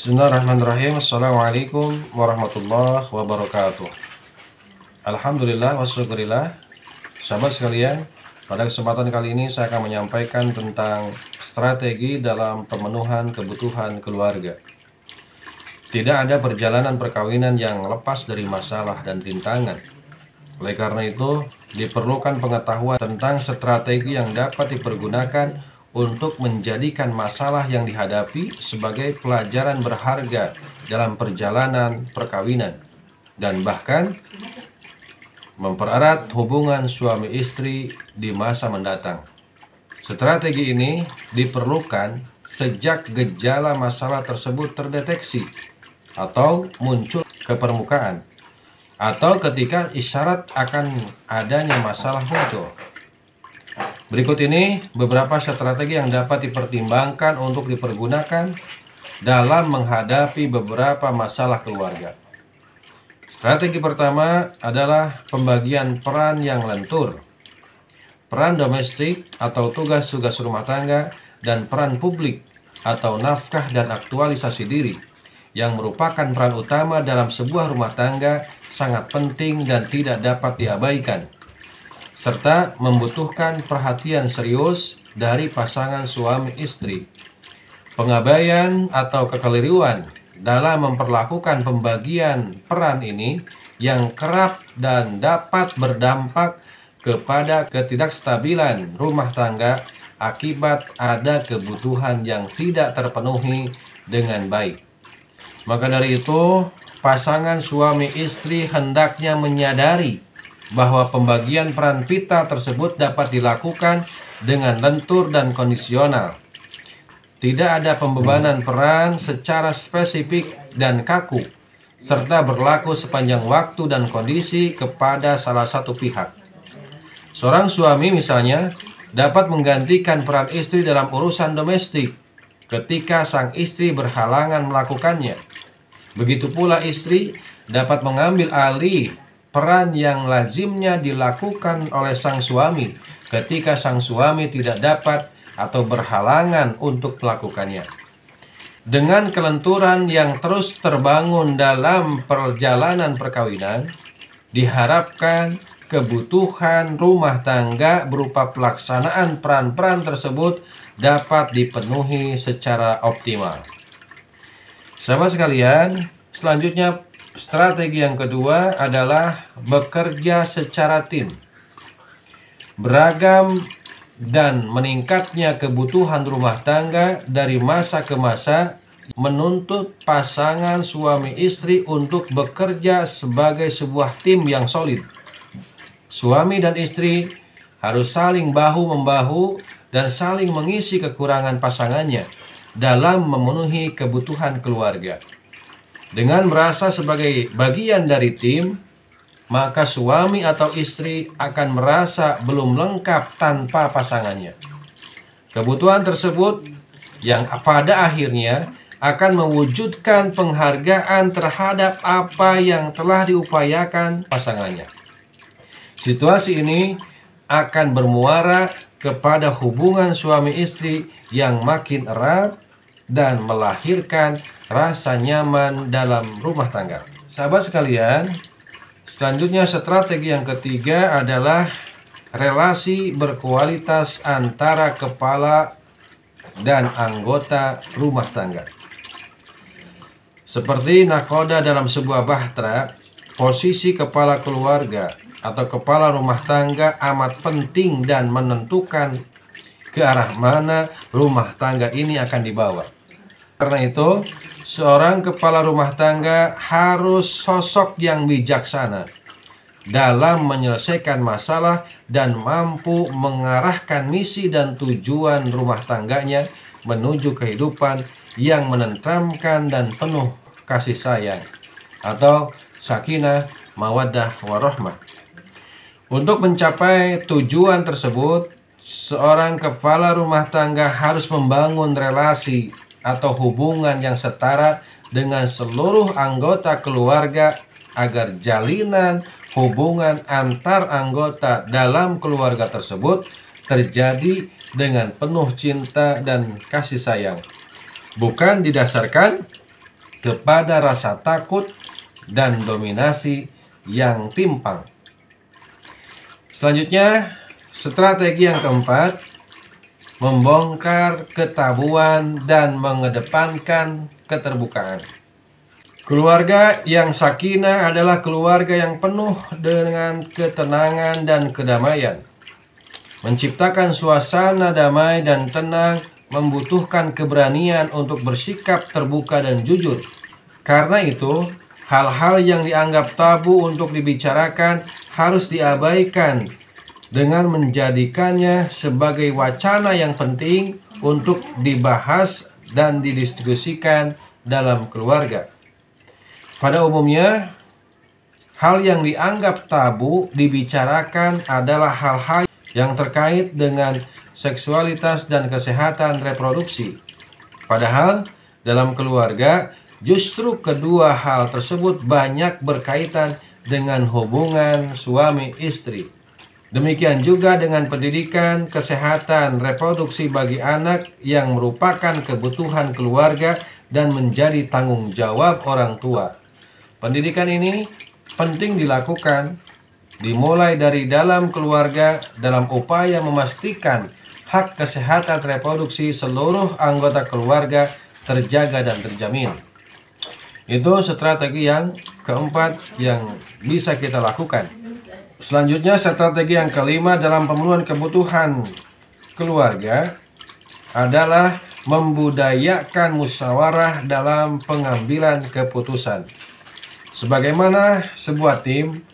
Bismillahirrahmanirrahim. Assalamualaikum warahmatullahi wabarakatuh. Alhamdulillah wassyukurillah. Sahabat sekalian, pada kesempatan kali ini saya akan menyampaikan tentang strategi dalam pemenuhan kebutuhan keluarga. Tidak ada perjalanan perkawinan yang lepas dari masalah dan rintangan. Oleh karena itu, diperlukan pengetahuan tentang strategi yang dapat dipergunakan untuk menjadikan masalah yang dihadapi sebagai pelajaran berharga dalam perjalanan perkawinan dan bahkan mempererat hubungan suami istri di masa mendatang. Strategi ini diperlukan sejak gejala masalah tersebut terdeteksi atau muncul ke permukaan, atau ketika isyarat akan adanya masalah muncul. Berikut ini beberapa strategi yang dapat dipertimbangkan untuk dipergunakan dalam menghadapi beberapa masalah keluarga. Strategi pertama adalah pembagian peran yang lentur. Peran domestik atau tugas-tugas rumah tangga dan peran publik atau nafkah dan aktualisasi diri yang merupakan peran utama dalam sebuah rumah tangga sangat penting dan tidak dapat diabaikan, serta membutuhkan perhatian serius dari pasangan suami istri. Pengabaian atau kekeliruan dalam memperlakukan pembagian peran ini yang kerap dan dapat berdampak kepada ketidakstabilan rumah tangga akibat ada kebutuhan yang tidak terpenuhi dengan baik. Maka dari itu, pasangan suami istri hendaknya menyadari bahwa pembagian peran pita tersebut dapat dilakukan dengan lentur dan kondisional. Tidak ada pembebanan peran secara spesifik dan kaku, serta berlaku sepanjang waktu dan kondisi kepada salah satu pihak. Seorang suami misalnya dapat menggantikan peran istri dalam urusan domestik ketika sang istri berhalangan melakukannya. Begitu pula istri dapat mengambil alih peran yang lazimnya dilakukan oleh sang suami ketika sang suami tidak dapat atau berhalangan untuk melakukannya. Dengan kelenturan yang terus terbangun dalam perjalanan perkawinan, diharapkan kebutuhan rumah tangga berupa pelaksanaan peran-peran tersebut dapat dipenuhi secara optimal. Sahabat sekalian, selanjutnya strategi yang kedua adalah bekerja secara tim. Beragam dan meningkatnya kebutuhan rumah tangga dari masa ke masa menuntut pasangan suami istri untuk bekerja sebagai sebuah tim yang solid. Suami dan istri harus saling bahu-membahu dan saling mengisi kekurangan pasangannya dalam memenuhi kebutuhan keluarga. Dengan merasa sebagai bagian dari tim, maka suami atau istri akan merasa belum lengkap tanpa pasangannya. Kebutuhan tersebut yang pada akhirnya akan mewujudkan penghargaan terhadap apa yang telah diupayakan pasangannya. Situasi ini akan bermuara kepada hubungan suami istri yang makin erat dan melahirkan rasa nyaman dalam rumah tangga. Sahabat sekalian, selanjutnya strategi yang ketiga adalah relasi berkualitas antara kepala dan anggota rumah tangga. Seperti nakoda dalam sebuah bahtera, posisi kepala keluarga atau kepala rumah tangga amat penting dan menentukan ke arah mana rumah tangga ini akan dibawa. Karena itu, seorang kepala rumah tangga harus sosok yang bijaksana dalam menyelesaikan masalah dan mampu mengarahkan misi dan tujuan rumah tangganya menuju kehidupan yang menenteramkan dan penuh kasih sayang atau sakinah, mawaddah, warahmah. Untuk mencapai tujuan tersebut, seorang kepala rumah tangga harus membangun relasi atau hubungan yang setara dengan seluruh anggota keluarga agar jalinan hubungan antar anggota dalam keluarga tersebut terjadi dengan penuh cinta dan kasih sayang, bukan didasarkan kepada rasa takut dan dominasi yang timpang. Selanjutnya, strategi yang keempat, membongkar ketabuan dan mengedepankan keterbukaan. Keluarga yang sakinah adalah keluarga yang penuh dengan ketenangan dan kedamaian. Menciptakan suasana damai dan tenang membutuhkan keberanian untuk bersikap terbuka dan jujur. Karena itu, hal-hal yang dianggap tabu untuk dibicarakan harus diabaikan dengan menjadikannya sebagai wacana yang penting untuk dibahas dan didiskusikan dalam keluarga. Pada umumnya, hal yang dianggap tabu dibicarakan adalah hal-hal yang terkait dengan seksualitas dan kesehatan reproduksi. Padahal, dalam keluarga, justru kedua hal tersebut banyak berkaitan dengan hubungan suami istri. Demikian juga dengan pendidikan kesehatan reproduksi bagi anak yang merupakan kebutuhan keluarga dan menjadi tanggung jawab orang tua. Pendidikan ini penting dilakukan dimulai dari dalam keluarga dalam upaya memastikan hak kesehatan reproduksi seluruh anggota keluarga terjaga dan terjamin. Itu strategi yang keempat yang bisa kita lakukan. Selanjutnya, strategi yang kelima dalam pemenuhan kebutuhan keluarga adalah membudayakan musyawarah dalam pengambilan keputusan. Sebagaimana sebuah tim,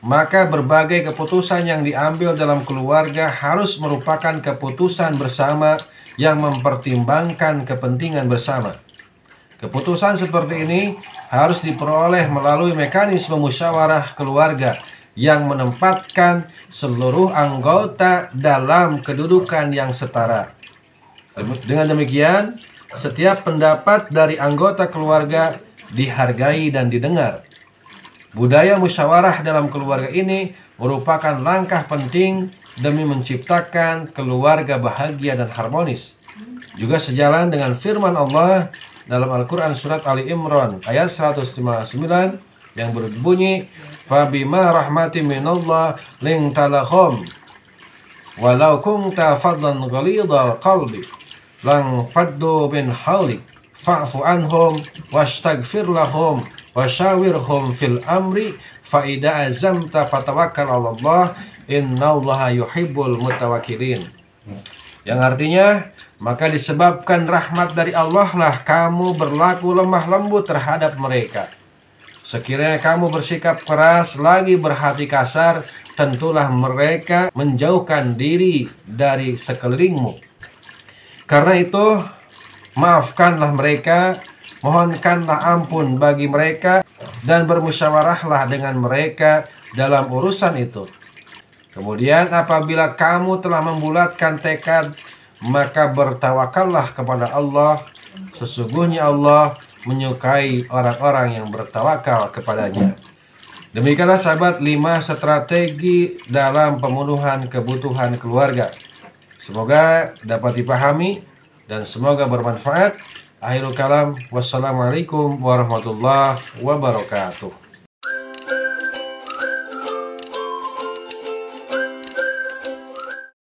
maka berbagai keputusan yang diambil dalam keluarga harus merupakan keputusan bersama yang mempertimbangkan kepentingan bersama. Keputusan seperti ini harus diperoleh melalui mekanisme musyawarah keluarga yang menempatkan seluruh anggota dalam kedudukan yang setara. Dengan demikian, setiap pendapat dari anggota keluarga dihargai dan didengar. Budaya musyawarah dalam keluarga ini merupakan langkah penting demi menciptakan keluarga bahagia dan harmonis. Juga sejalan dengan firman Allah dalam Al-Quran surat Ali Imran ayat 159 yang berbunyi, "Fabima rahmatin minallah lintalahum walau kunta fadlan ghalidhal qalbi lan faddu min hawlik fa'fu anhum wastaghfir lahum wasyawirhum fil amri fa idza azamta fatawakkal 'alallah innallaha yuhibbul mutawakkilin." Yang artinya, maka disebabkan rahmat dari Allah lah kamu berlaku lemah lembut terhadap mereka. Sekiranya kamu bersikap keras lagi berhati kasar, tentulah mereka menjauhkan diri dari sekelilingmu. Karena itu, maafkanlah mereka, mohonkanlah ampun bagi mereka, dan bermusyawarahlah dengan mereka dalam urusan itu. Kemudian apabila kamu telah membulatkan tekad, maka bertawakallah kepada Allah. Sesungguhnya Allah menyukai orang-orang yang bertawakal kepadanya. Demikianlah sahabat 5 strategi dalam pemenuhan kebutuhan keluarga. Semoga dapat dipahami dan semoga bermanfaat. Akhirul kalam, wassalamualaikum warahmatullahi wabarakatuh.